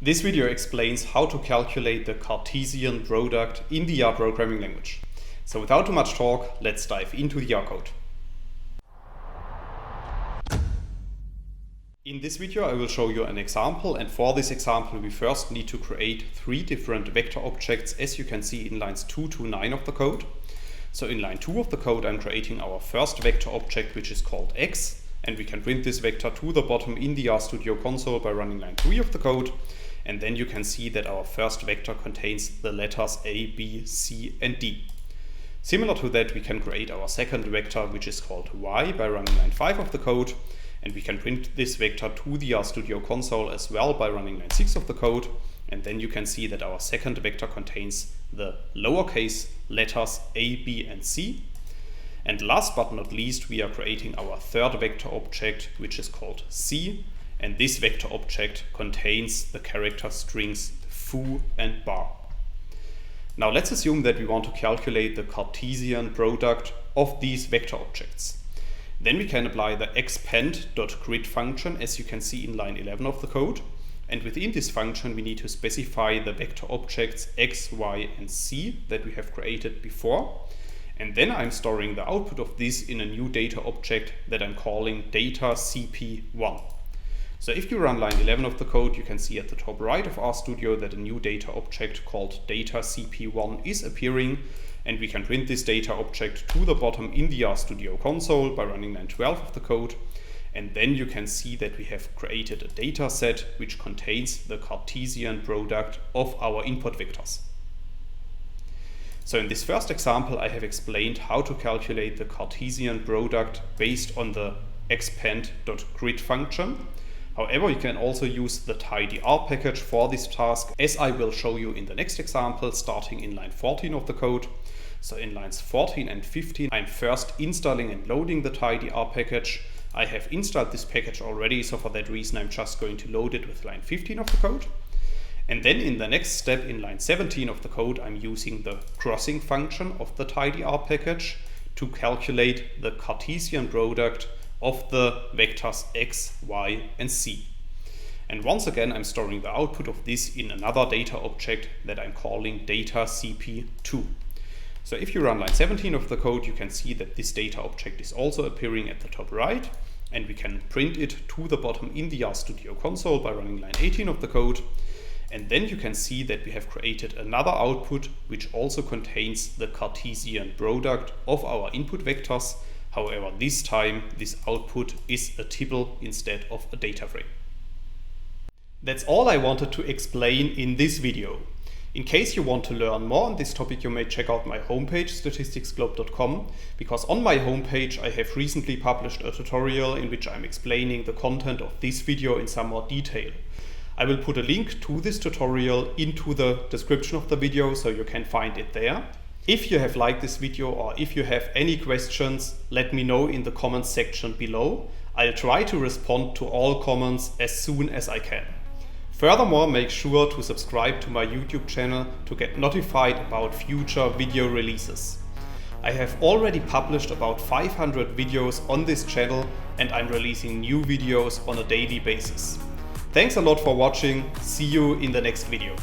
This video explains how to calculate the Cartesian product in the R programming language. So without too much talk, let's dive into the R code. In this video I will show you an example, and for this example we first need to create 3 different vector objects, as you can see in lines 2 to 9 of the code. So in line 2 of the code I'm creating our first vector object, which is called x, and we can print this vector to the bottom in the RStudio console by running line 3 of the code. And then you can see that our first vector contains the letters A, B, C and D. Similar to that, we can create our second vector, which is called y, by running line 5 of the code. And we can print this vector to the RStudio console as well by running line 6 of the code. And then you can see that our second vector contains the lowercase letters A, B and C. And last but not least, we are creating our third vector object, which is called C. And this vector object contains the character strings foo and bar. Now let's assume that we want to calculate the Cartesian product of these vector objects. Then we can apply the expand.grid function, as you can see in line 11 of the code. And within this function we need to specify the vector objects x, y and c that we have created before. And then I'm storing the output of this in a new data object that I'm calling data cp1. So if you run line 11 of the code, you can see at the top right of RStudio that a new data object called data cp1 is appearing, and we can print this data object to the bottom in the RStudio console by running line 12 of the code. And then you can see that we have created a data set which contains the Cartesian product of our input vectors. So in this first example I have explained how to calculate the Cartesian product based on the expand.grid function. However, you can also use the tidyr package for this task, as I will show you in the next example, starting in line 14 of the code. So in lines 14 and 15, I'm first installing and loading the tidyr package. I have installed this package already, so for that reason I'm just going to load it with line 15 of the code. And then in the next step, in line 17 of the code, I'm using the crossing function of the tidyr package to calculate the Cartesian product of the vectors x, y and c. And once again I'm storing the output of this in another data object that I'm calling data cp2. So if you run line 17 of the code, you can see that this data object is also appearing at the top right, and we can print it to the bottom in the RStudio console by running line 18 of the code. And then you can see that we have created another output which also contains the Cartesian product of our input vectors. However, this time this output is a tuple instead of a data frame. That's all I wanted to explain in this video. In case you want to learn more on this topic, you may check out my homepage statisticsglobe.com, because on my homepage I have recently published a tutorial in which I'm explaining the content of this video in some more detail. I will put a link to this tutorial into the description of the video, so you can find it there. If you have liked this video, or if you have any questions, let me know in the comments section below. I'll try to respond to all comments as soon as I can. Furthermore, make sure to subscribe to my YouTube channel to get notified about future video releases. I have already published about 500 videos on this channel, and I'm releasing new videos on a daily basis. Thanks a lot for watching. See you in the next video.